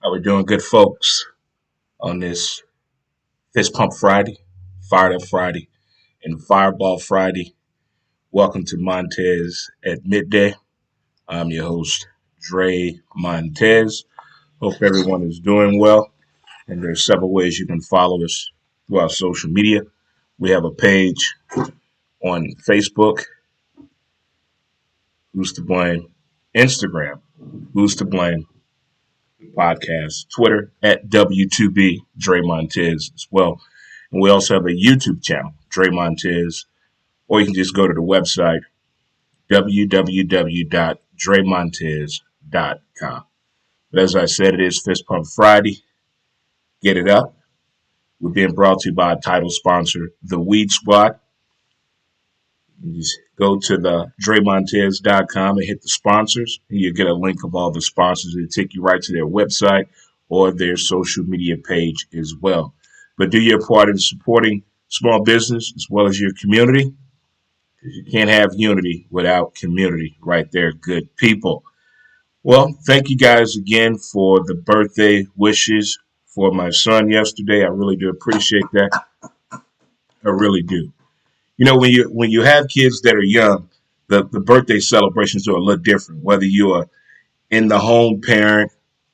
How we doing, good folks, on this Fist Pump Friday, Fired Up Friday, and Fireball Friday? Welcome to Montez at midday. I'm your host, Dre Montez. Hope everyone is doing well, and there's several ways you can follow us through our social media. We have a page on Facebook, Who's to Blame, Instagram, Who's to Blame, podcast, Twitter at W2B Dre Montez as well. And we also have a YouTube channel, Dre Montez, or you can just go to the website, www.dremontez.com. But as I said, it is Fist Pump Friday. Get it up. We're being brought to you by a title sponsor, The Weed Squad. You just go to the dremontez.com and hit the sponsors, and you get a link of all the sponsors that take you right to their website or their social media page as well. But do your part in supporting small business as well as your community, because you can't have unity without community. Right there, good people. Well, thank you guys again for the birthday wishes for my son yesterday. I really do appreciate that. I really do. When you have kids that are young, the birthday celebrations are a little different. Whether you are in the home parent,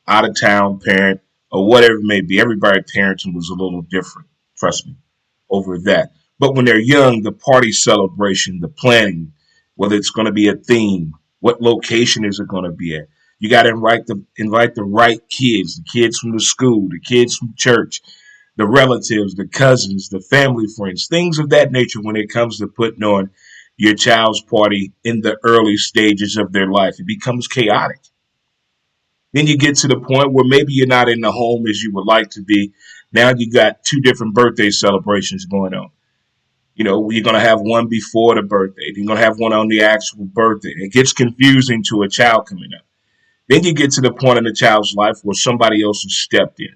out of town parent, or whatever it may be, everybody parenting was a little different. Trust me, over that. But when they're young, the party celebration, the planning, whether it's going to be a theme, what location is it going to be at? You got to invite the right kids, the kids from the school, the kids from church, the relatives, the cousins, the family friends, things of that nature when it comes to putting on your child's party in the early stages of their life. It becomes chaotic. Then you get to the point where maybe you're not in the home as you would like to be. Now you got two different birthday celebrations going on. You're going to have one before the birthday. Then you're going to have one on the actual birthday. It gets confusing to a child coming up. Then you get to the point in the child's life where somebody else has stepped in,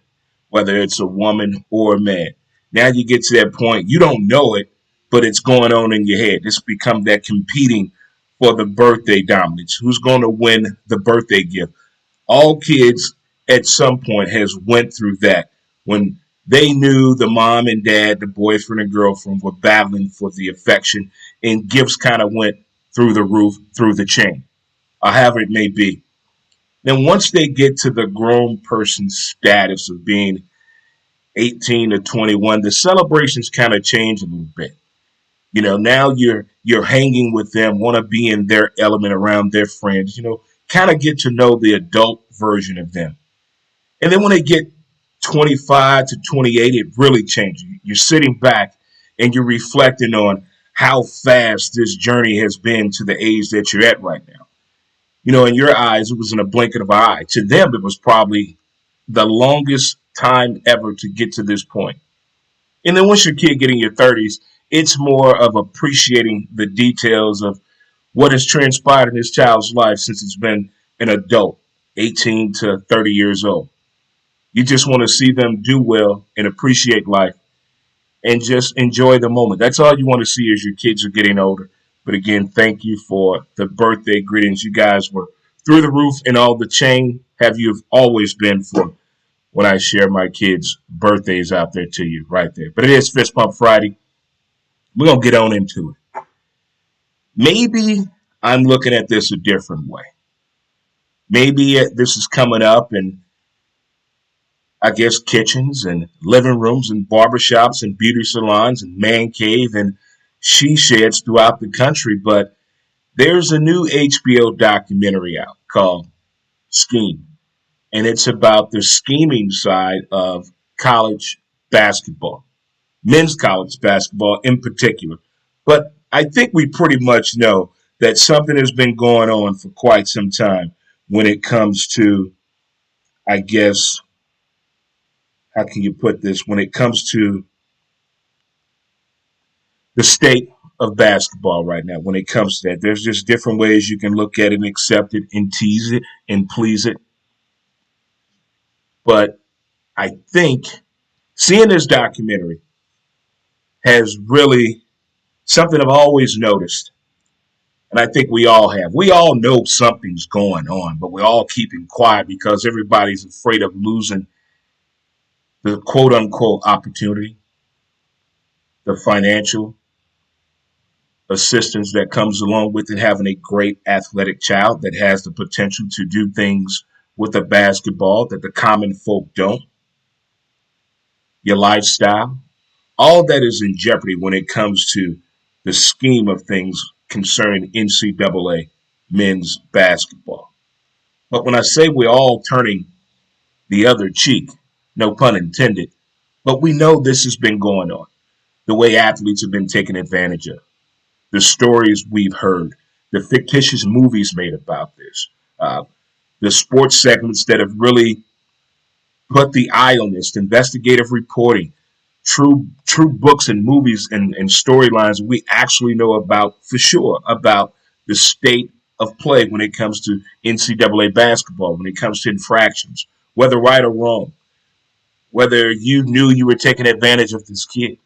whether it's a woman or a man. Now you get to that point, you don't know it, but it's going on in your head. It's become that competing for the birthday dominance. Who's going to win the birthday gift? All kids at some point has went through that when they knew the mom and dad, the boyfriend and girlfriend were battling for the affection, and gifts kind of went through the roof, through the chain, or however it may be. Then once they get to the grown person status of being 18 to 21, the celebrations kind of change a little bit. Now you're hanging with them, want to be in their element around their friends, kind of get to know the adult version of them. And then when they get 25 to 28, it really changes. You're sitting back and you're reflecting on how fast this journey has been to the age that you're at right now. In your eyes, it was in a blink of an eye. To them, it was probably the longest time ever to get to this point. And then once your kid get in your 30s, it's more of appreciating the details of what has transpired in this child's life since it's been an adult, 18 to 30 years old. You just want to see them do well and appreciate life and just enjoy the moment. That's all you want to see as your kids are getting older. But again, thank you for the birthday greetings. You guys were through the roof and all the chain have you always been for when I share my kids' birthdays out there to you right there. But it is Fist Pump Friday. We're going to get on into it. Maybe I'm looking at this a different way. Maybe this is coming up and I guess kitchens and living rooms and barbershops and beauty salons and man cave and she sheds throughout the country. But there's a new HBO documentary out called Scheme. And it's about the scheming side of college basketball, men's college basketball in particular. But I think we pretty much know that something has been going on for quite some time when it comes to, I guess, how can you put this? When it comes to the state of basketball right now, when it comes to that, there's just different ways you can look at it and accept it and tease it and please it. But I think seeing this documentary has really something I've always noticed. And I think we all have. We all know something's going on, but we're all keeping quiet because everybody's afraid of losing the quote unquote opportunity, the financial assistance that comes along with it, having a great athletic child that has the potential to do things with a basketball that the common folk don't, your lifestyle, all that is in jeopardy when it comes to the scheme of things concerning NCAA men's basketball. But when I say we're all turning the other cheek, no pun intended, but we know this has been going on. The way athletes have been taken advantage of, the stories we've heard, the fictitious movies made about this, uh, the sports segments that have really put the eye on this, investigative reporting, true books and movies and storylines we actually know about for sure about the state of play when it comes to NCAA basketball, when it comes to infractions, whether right or wrong, whether you knew you were taking advantage of this kid.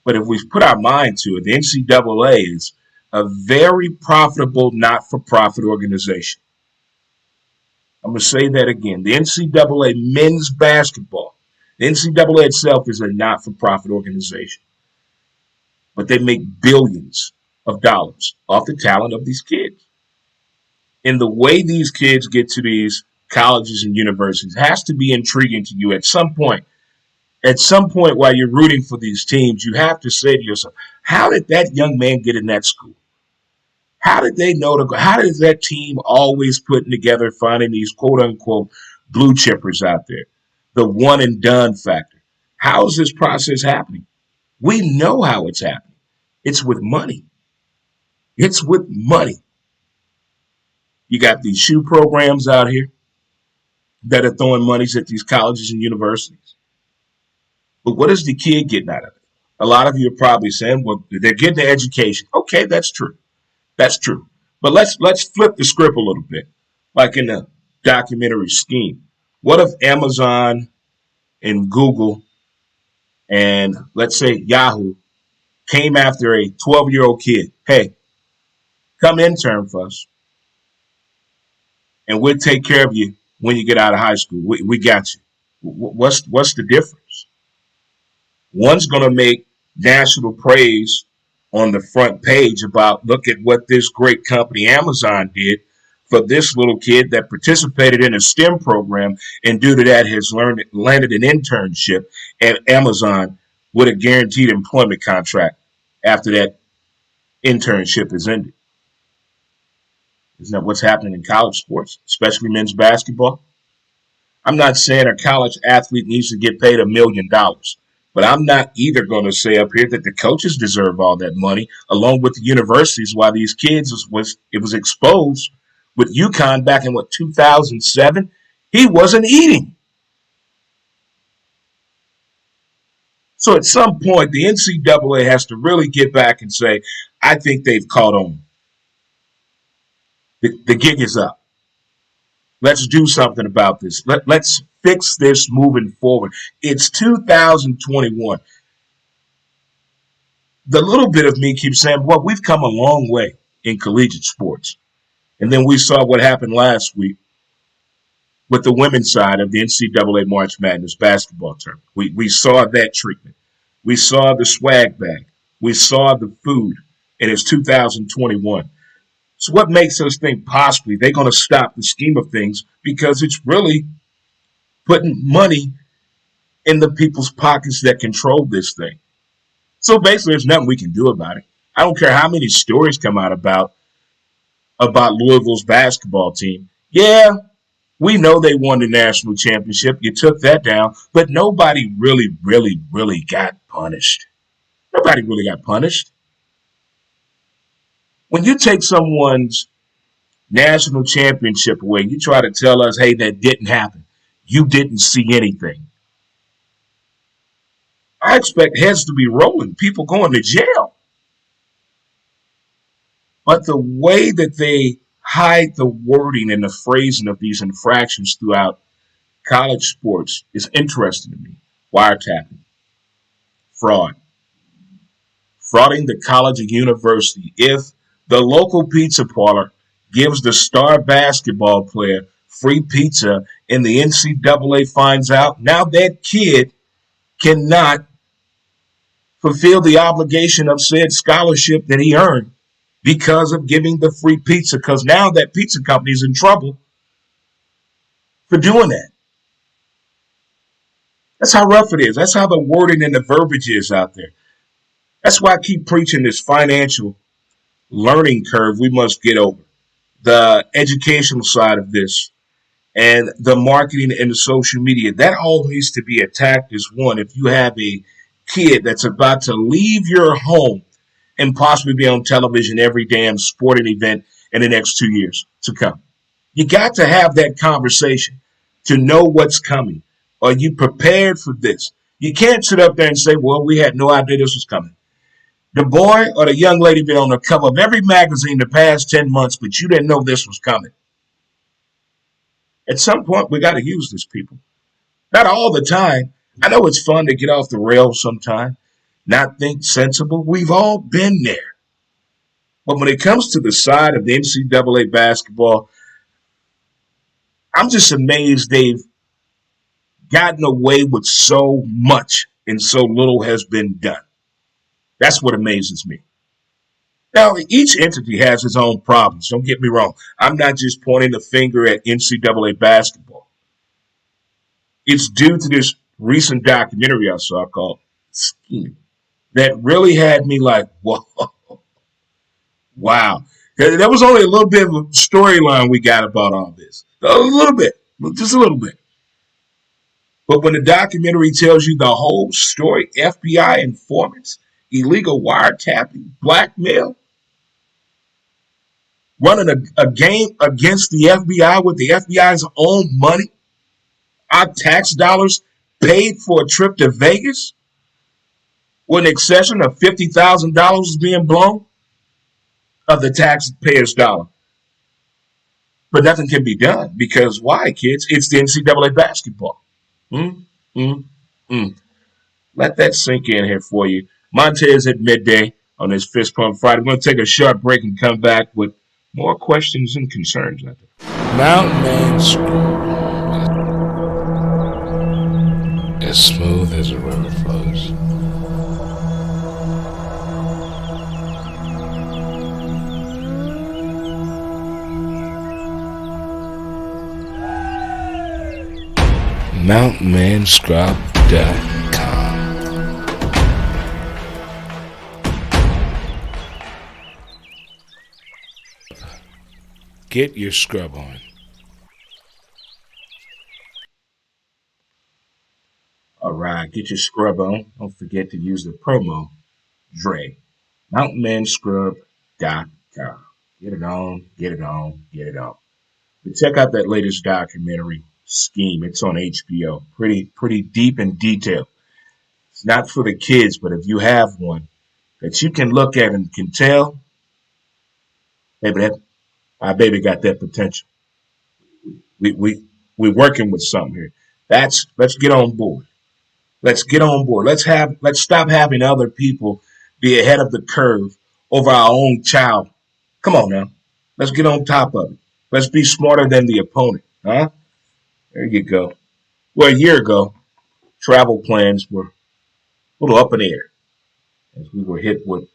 But if we put our mind to it, the NCAA is a very profitable not-for-profit organization. I'm going to say that again. The NCAA men's basketball, the NCAA itself is a not-for-profit organization, but they make billions of dollars off the talent of these kids. And the way these kids get to these colleges and universities has to be intriguing to you at some point. At some point, while you're rooting for these teams, you have to say to yourself, how did that young man get in that school? How did they know to go? How does that team always putting together, finding these quote unquote blue chippers out there? The one and done factor. How is this process happening? We know how it's happening. It's with money. It's with money. You got these shoe programs out here that are throwing monies at these colleges and universities. But what is the kid getting out of it? A lot of you are probably saying, well, they're getting the education. Okay, that's true. That's true. But let's flip the script a little bit, like in the documentary scheme. What if Amazon and Google and let's say Yahoo came after a 12-year-old kid? Hey, come intern for us, and we'll take care of you when you get out of high school. We got you. What's the difference? One's going to make national praise on the front page about look at what this great company Amazon did for this little kid that participated in a STEM program and due to that has landed an internship at Amazon with a guaranteed employment contract after that internship is ended. Isn't that what's happening in college sports, especially men's basketball? I'm not saying a college athlete needs to get paid $1 million, but I'm not either going to say up here that the coaches deserve all that money, along with the universities. While these kids it was exposed with UConn back in 2007, he wasn't eating. So at some point, the NCAA has to really get back and say, I think they've caught on. The gig is up. Let's do something about this. Let's fix this moving forward. It's 2021. The little bit of me keeps saying, well, we've come a long way in collegiate sports. And then we saw what happened last week with the women's side of the NCAA March Madness basketball tournament. We saw that treatment. We saw the swag bag. We saw the food. And it's 2021. So what makes us think possibly they're going to stop the scheme of things because it's really putting money in the people's pockets that control this thing. So basically, there's nothing we can do about it. I don't care how many stories come out about Louisville's basketball team. Yeah, we know they won the national championship. You took that down, but nobody really got punished. Nobody really got punished. When you take someone's national championship away, you try to tell us, hey, that didn't happen. You didn't see anything. I expect heads to be rolling, people going to jail. But the way that they hide the wording and the phrasing of these infractions throughout college sports is interesting to me. Wiretapping, fraud, frauding the college or university if The local pizza parlor gives the star basketball player free pizza, and the NCAA finds out now that kid cannot fulfill the obligation of said scholarship that he earned because of giving the free pizza. Because now that pizza company is in trouble for doing that. That's how rough it is. That's how the wording and the verbiage is out there. That's why I keep preaching this financial learning curve we must get over. The educational side of this and the marketing and the social media, that all needs to be attacked as one. If you have a kid that's about to leave your home and possibly be on television every damn sporting event in the next 2 years to come, you got to have that conversation to know what's coming. Are you prepared for this? You can't sit up there and say, well, we had no idea this was coming. The boy or the young lady been on the cover of every magazine the past 10 months, but you didn't know this was coming. At some point, we got to use this, people. Not all the time. I know it's fun to get off the rails sometime, not think sensible. We've all been there. But when it comes to the side of the NCAA basketball, I'm just amazed they've gotten away with so much and so little has been done. That's what amazes me. Now, each entity has its own problems. Don't get me wrong. I'm not just pointing the finger at NCAA basketball. It's due to this recent documentary I saw called Scheme that really had me like, whoa, wow. There was only a little bit of a storyline we got about all this. A little bit, just a little bit. But when the documentary tells you the whole story, FBI informants, illegal wiretapping, blackmail, running a game against the FBI with the FBI's own money, our tax dollars paid for a trip to Vegas, with an excession of $50,000 is being blown of the taxpayers' dollar. But nothing can be done because why, kids? It's the NCAA basketball. Mm, mm, mm. Let that sink in here for you. Montez at midday on this Fist Pump Friday. We're going to take a short break and come back with more questions and concerns. Mountain Man Screw. As smooth as a river flows. MountainManScrub.com. Get your scrub on. All right, get your scrub on. Don't forget to use the promo Dre. MountainManScrub.com. Get it on, get it on, get it on. But check out that latest documentary, Scheme. It's on HBO. Pretty deep and detailed. It's not for the kids, but if you have one that you can look at and can tell, maybe that our baby got that potential. We're working with something here. Let's get on board. Let's get on board. Let's stop having other people be ahead of the curve over our own child. Come on now. Let's get on top of it. Let's be smarter than the opponent. Huh? There you go. Well, a year ago, travel plans were a little up in the air as we were hit with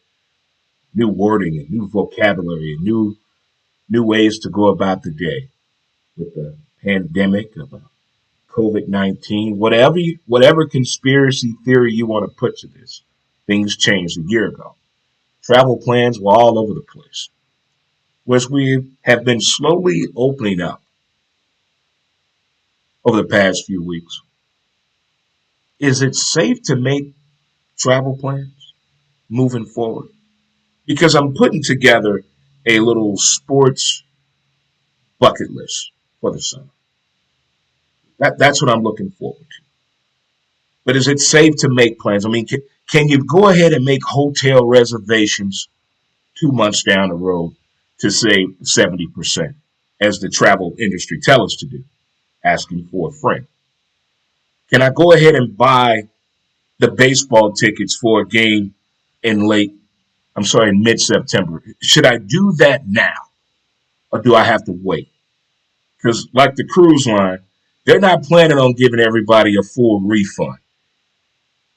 new wording and new vocabulary and new ways to go about the day with the pandemic of COVID-19, whatever conspiracy theory you want to put to this, things changed a year ago. Travel plans were all over the place. Whereas we have been slowly opening up over the past few weeks. Is it safe to make travel plans moving forward? Because I'm putting together a little sports bucket list for the summer. That's what I'm looking forward to. But is it safe to make plans? I mean, can you go ahead and make hotel reservations 2 months down the road to save 70%, as the travel industry tell us to do, asking for a friend? Can I go ahead and buy the baseball tickets for a game in late I'm sorry, in mid-September. Should I do that now or do I have to wait? Because like the cruise line, they're not planning on giving everybody a full refund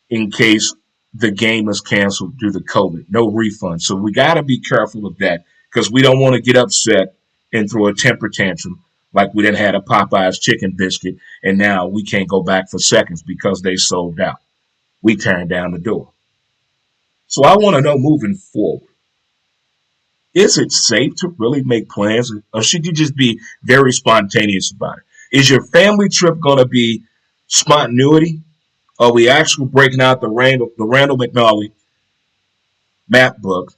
in case the game is canceled due to COVID. No refund. So we got to be careful of that because we don't want to get upset and throw a temper tantrum like we didn't had a Popeye's chicken biscuit and now we can't go back for seconds because they sold out. We turned down the door. So I want to know moving forward, is it safe to really make plans or should you just be very spontaneous about it? Is your family trip going to be spontaneity? Are we actually breaking out the Randall McNally map book?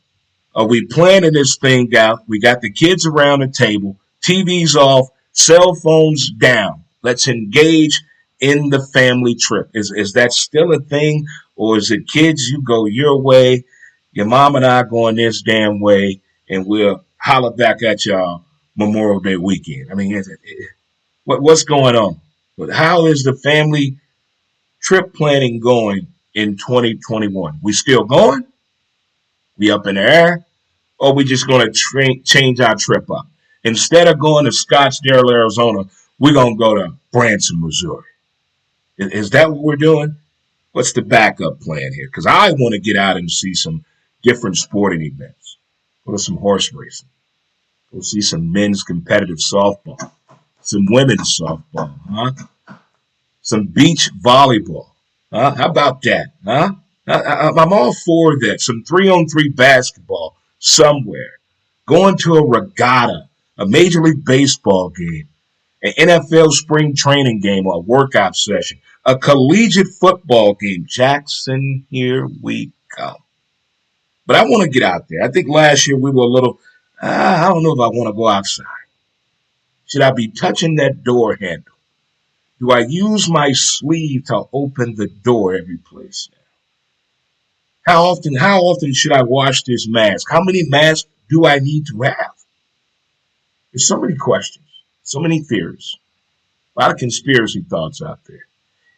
Are we planning this thing out? We got the kids around the table, TVs off, cell phones down. Let's engage in the family trip. Is that still a thing? Or is it kids, you go your way, your mom and I going this damn way, and we'll holler back at y'all Memorial Day weekend? I mean, what's going on? How is the family trip planning going in 2021? We still going? We up in the air? Or we just going to change our trip up? Instead of going to Scottsdale, Arizona, we're going to go to Branson, Missouri. Is that what we're doing? What's the backup plan here? Because I want to get out and see some different sporting events. Go to some horse racing. Go see some men's competitive softball. Some women's softball, huh? Some beach volleyball. Huh? How about that? Huh? I'm all for that. Some 3-on-3 basketball somewhere. Going to a regatta, a Major League Baseball game, an NFL spring training game or a workout session, a collegiate football game. Jackson, here we come. But I want to get out there. I think last year we were a little, I don't know if I want to go outside. Should I be touching that door handle? Do I use my sleeve to open the door every place now? How often should I wash this mask? How many masks do I need to have? There's so many questions, so many theories, a lot of conspiracy thoughts out there.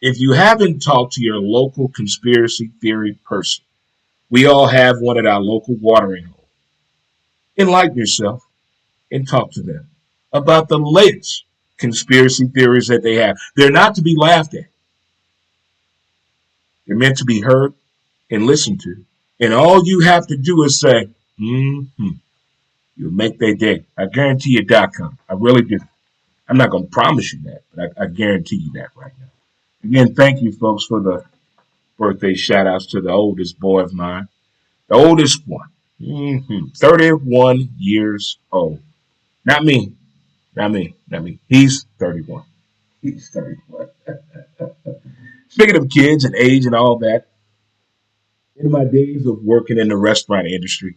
If you haven't talked to your local conspiracy theory person, we all have one at our local watering hole. Enlighten yourself and talk to them about the latest conspiracy theories that they have. They're not to be laughed at. They're meant to be heard and listened to. And all you have to do is say, mm-hmm. You'll make their day. I guarantee you.com. I really do. I'm not going to promise you that, but I guarantee you that right now. Again, thank you, folks, for the birthday shout outs to the oldest boy of mine. The oldest one. 31 years old. Not me. Not me. Not me. He's 31. He's 31. Speaking of kids and age and all that, in my days of working in the restaurant industry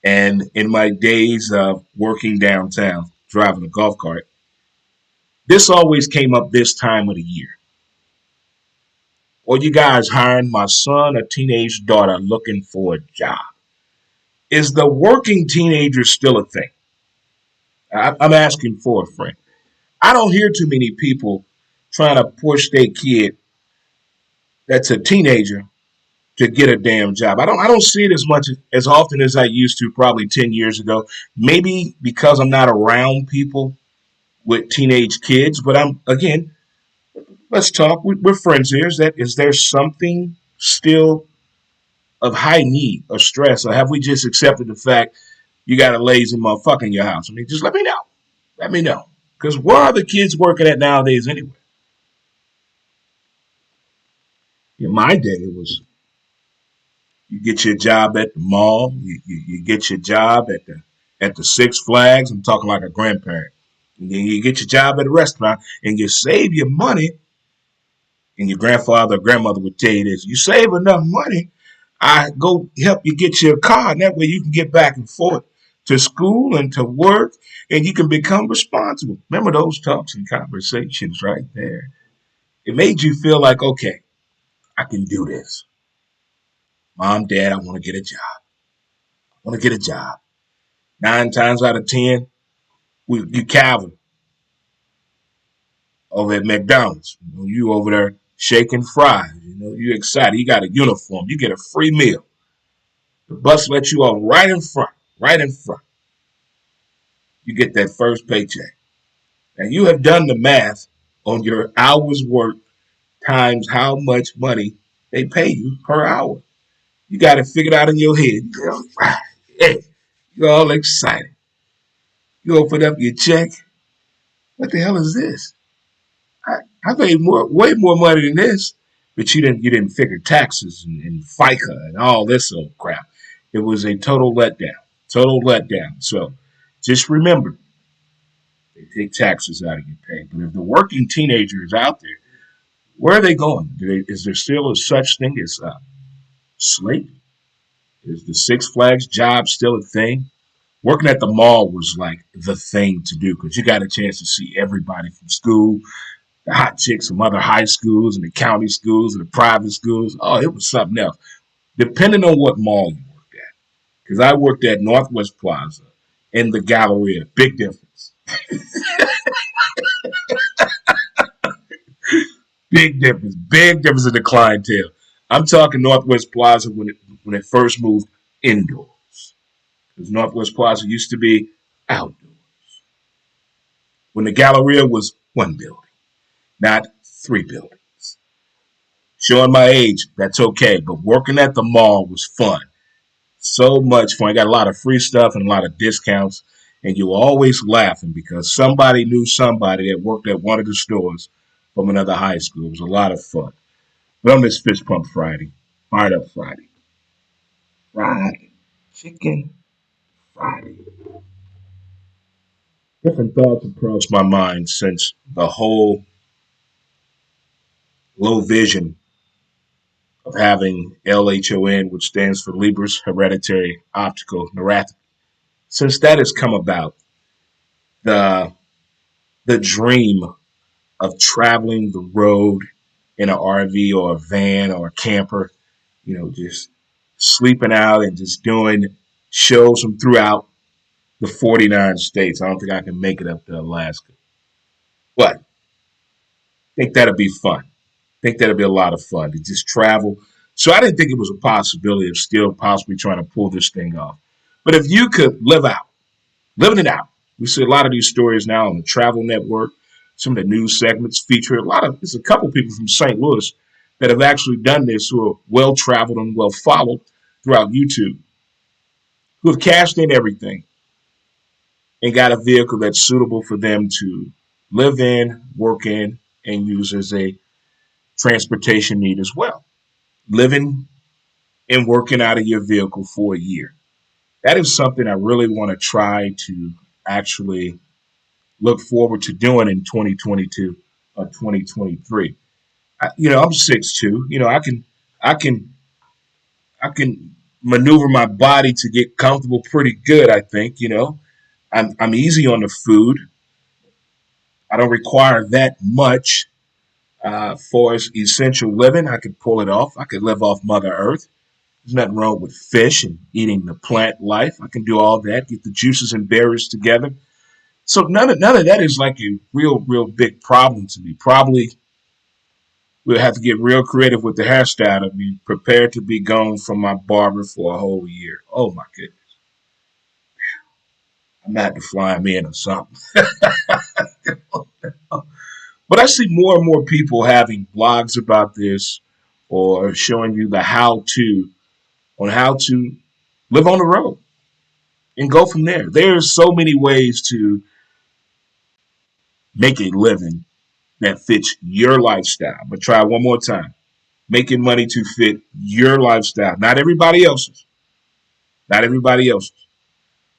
and in my days of working downtown, driving a golf cart, this always came up this time of the year. Or you guys hiring my son or teenage daughter looking for a job. Is the working teenager still a thing? I'm asking for a friend. I don't hear too many people trying to push their kid that's a teenager to get a damn job. I don't see it as much as often as I used to probably 10 years ago. Maybe because I'm not around people with teenage kids, but I'm again, let's talk. We're friends here. Is there something still of high need or stress, or have we just accepted the fact you got a lazy motherfucker in your house? I mean, just let me know. Let me know. Because where are the kids working at nowadays anyway? In my day, it was you get your job at the mall, you get your job at the Six Flags. I'm talking like a grandparent. And then you get your job at a restaurant and you save your money. And your grandfather or grandmother would tell you this: you save enough money, I go help you get your car, and that way you can get back and forth to school and to work, and you can become responsible. Remember those talks and conversations right there? It made you feel like, okay, I can do this. Mom, Dad, I want to get a job. I want to get a job. 9 times out of 10, you Calvin over at McDonald's. You over there shaking fries. You excited. You got a uniform. You get a free meal. The bus lets you off right in front, right in front. You get that first paycheck. And you have done the math on your hours worked times how much money they pay you per hour. You got it figured out in your head. You're all, right. Hey, you're all excited. You open up your check. What the hell is this? I made way more money than this. But you didn't figure taxes and FICA and all this old crap. It was a total letdown. Total letdown. So just remember, they take taxes out of your pay. But if the working teenager is out there, where are they going? Is there still a such thing as slate? Is the Six Flags job still a thing? Working at the mall was like the thing to do because you got a chance to see everybody from school, the hot chicks from other high schools and the county schools and the private schools. Oh, it was something else. Depending on what mall you worked at. Because I worked at Northwest Plaza in the Galleria. Big difference. Big difference. Big difference in the clientele. I'm talking Northwest Plaza when it first moved indoors. Because Northwest Plaza used to be outdoors. When the Galleria was one building, not three buildings. Showing my age, that's okay. But working at the mall was fun. So much fun. I got a lot of free stuff and a lot of discounts. And you were always laughing because somebody knew somebody that worked at one of the stores from another high school. It was a lot of fun. But on this Fist Pump Friday, Fired Up Friday, fried chicken Friday. Different thoughts have crossed my mind since the whole low vision of having LHON, which stands for Libras Hereditary Optical Neuropathy. Since that has come about, the the dream of traveling the road in an RV or a van or a camper, just sleeping out and just doing shows from throughout the 49 states. I don't think I can make it up to Alaska. But I think that'd be fun. I think that'd be a lot of fun to just travel. So I didn't think it was a possibility of still possibly trying to pull this thing off. But if you could living it out. We see a lot of these stories now on the Travel Network. Some of the news segments feature there's a couple people from St. Louis that have actually done this who are well traveled and well followed throughout YouTube, who have cashed in everything and got a vehicle that's suitable for them to live in, work in, and use as a transportation need as well. Living and working out of your vehicle for a year. That is something I really want to try to actually look forward to doing in 2022 or 2023. I'm 6'2". I can, I can maneuver my body to get comfortable pretty good. I think. I'm easy on the food. I don't require that much for essential living. I could pull it off. I could live off Mother Earth. There's nothing wrong with fish and eating the plant life. I can do all that. Get the juices and berries together. So none of that is like a real big problem to me. Probably we'll have to get real creative with the hairstyle to be prepared to be gone from my barber for a whole year. Oh my goodness. I'm gonna have to fly him in or something. But I see more and more people having blogs about this or showing you the how to on how to live on the road and go from there. There's so many ways to make a living that fits your lifestyle. But try one more time. Making money to fit your lifestyle, not everybody else's. Not everybody else's.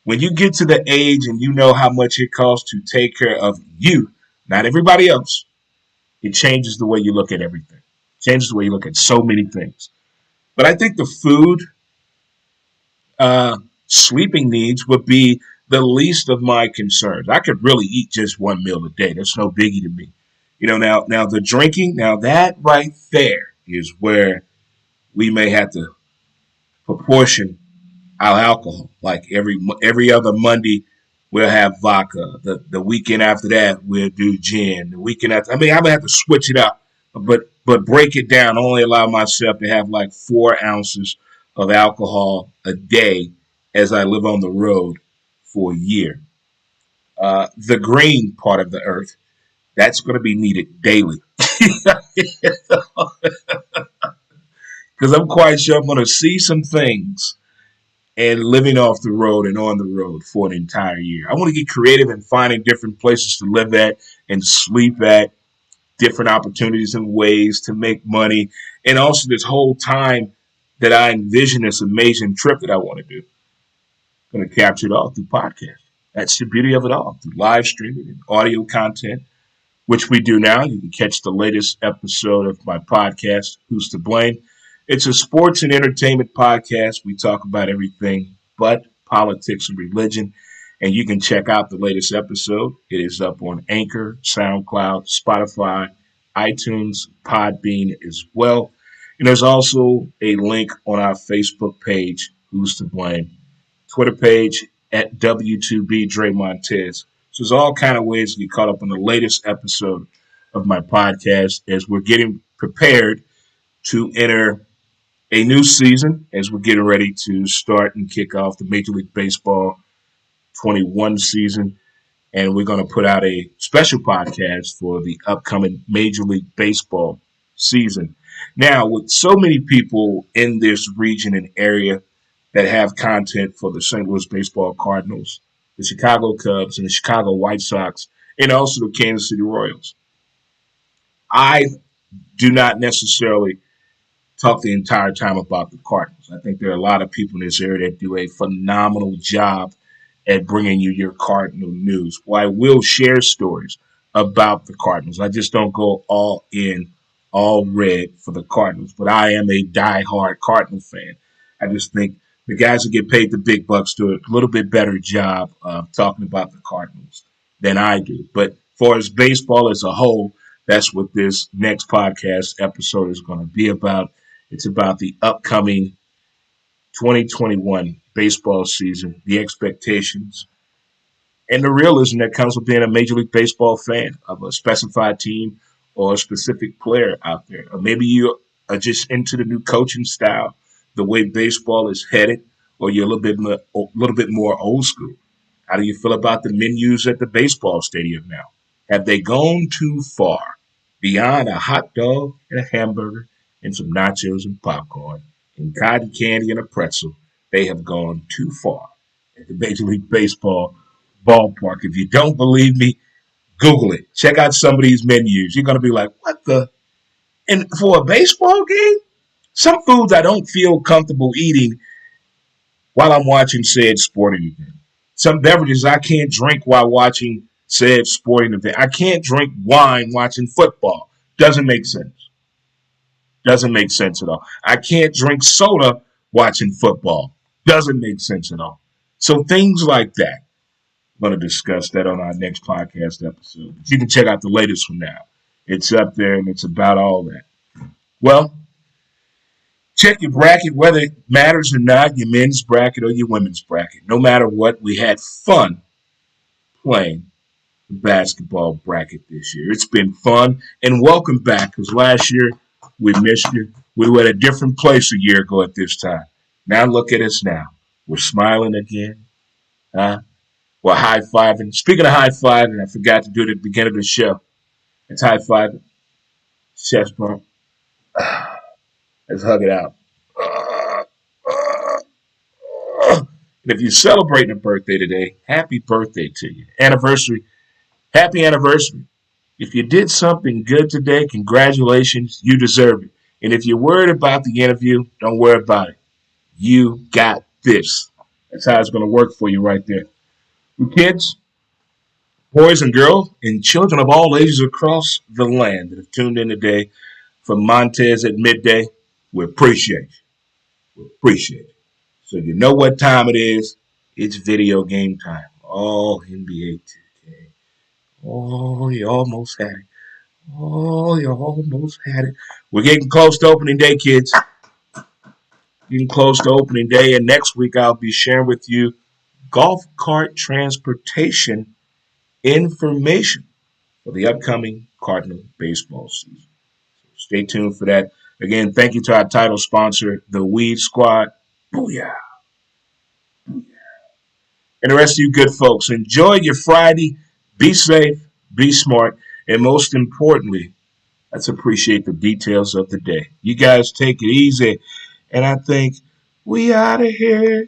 When you get to the age and you know how much it costs to take care of you, not everybody else, it changes the way you look at everything. It changes the way you look at so many things. But I think the food, sleeping needs would be the least of my concerns. I could really eat just one meal a day. That's no biggie to me. Now the drinking, now that right there is where we may have to proportion our alcohol. Like every other Monday, we'll have vodka. The weekend after that, we'll do gin. The weekend after, I'm gonna have to switch it up, but break it down. Only allow myself to have like 4 ounces of alcohol a day as I live on the road for a year. The green part of the earth, that's going to be needed daily. Because I'm quite sure I'm going to see some things and living off the road and on the road for an entire year. I want to get creative and finding different places to live at and sleep at, different opportunities and ways to make money, and also this whole time that I envision this amazing trip that I want to do. I'm going to capture it all through podcast. That's the beauty of it all, through live streaming and audio content, which we do now. You can catch the latest episode of my podcast, Who's to Blame. It's a sports and entertainment podcast. We talk about everything but politics and religion. And you can check out the latest episode. It is up on Anchor, SoundCloud, Spotify, iTunes, Podbean as well. And there's also a link on our Facebook page, Who's to Blame, Twitter page at W2B Dre Montez. So there's all kind of ways to get caught up on the latest episode of my podcast as we're getting prepared to enter a new season, as we're getting ready to start and kick off the Major League Baseball 21 season. And we're going to put out a special podcast for the upcoming Major League Baseball season. Now, with so many people in this region and area that have content for the St. Louis Baseball Cardinals, the Chicago Cubs, and the Chicago White Sox, and also the Kansas City Royals, I do not necessarily talk the entire time about the Cardinals. I think there are a lot of people in this area that do a phenomenal job at bringing you your Cardinal news. Well, I will share stories about the Cardinals. I just don't go all in, all red for the Cardinals, but I am a diehard Cardinal fan. I just think the guys who get paid the big bucks do a little bit better job of talking about the Cardinals than I do. But for as baseball as a whole, that's what this next podcast episode is going to be about. It's about the upcoming 2021 baseball season, the expectations, and the realism that comes with being a Major League Baseball fan of a specified team or a specific player out there. Or maybe you are just into the new coaching style, the way baseball is headed, or you're a little bit more old school. How do you feel about the menus at the baseball stadium now? Have they gone too far beyond a hot dog and a hamburger and some nachos and popcorn and cotton candy and a pretzel? They have gone too far at the Major League Baseball ballpark. If you don't believe me, Google it. Check out some of these menus. You're going to be like, what the? And for a baseball game, some foods I don't feel comfortable eating while I'm watching said sporting event. Some beverages I can't drink while watching said sporting event. I can't drink wine watching football. Doesn't make sense. Doesn't make sense at all. I can't drink soda watching football. Doesn't make sense at all. So things like that. I'm going to discuss that on our next podcast episode. But you can check out the latest one now. It's up there and it's about all that. Well, check your bracket, whether it matters or not, your men's bracket or your women's bracket. No matter what, we had fun playing the basketball bracket this year. It's been fun, and welcome back, because last year we missed you. We were at a different place a year ago at this time. Now look at us now. We're smiling again. We're high-fiving. Speaking of high-fiving, I forgot to do it at the beginning of the show. It's high-fiving. Chest bump. Let's hug it out. And if you're celebrating a birthday today, happy birthday to you. Anniversary, happy anniversary. If you did something good today, congratulations, you deserve it. And if you're worried about the interview, don't worry about it. You got this. That's how it's going to work for you right there. Kids, boys and girls, and children of all ages across the land that have tuned in today from Montez at midday, we appreciate you. We appreciate it. So you know what time it is. It's video game time. Oh, NBA 2K. Oh, you almost had it. Oh, you almost had it. We're getting close to opening day, kids. Getting close to opening day. And next week I'll be sharing with you golf cart transportation information for the upcoming Cardinal baseball season. So stay tuned for that. Again, thank you to our title sponsor, the Weed Squad. Booyah. And the rest of you good folks, enjoy your Friday. Be safe, be smart, and most importantly, let's appreciate the details of the day. You guys take it easy. And I think we out of here.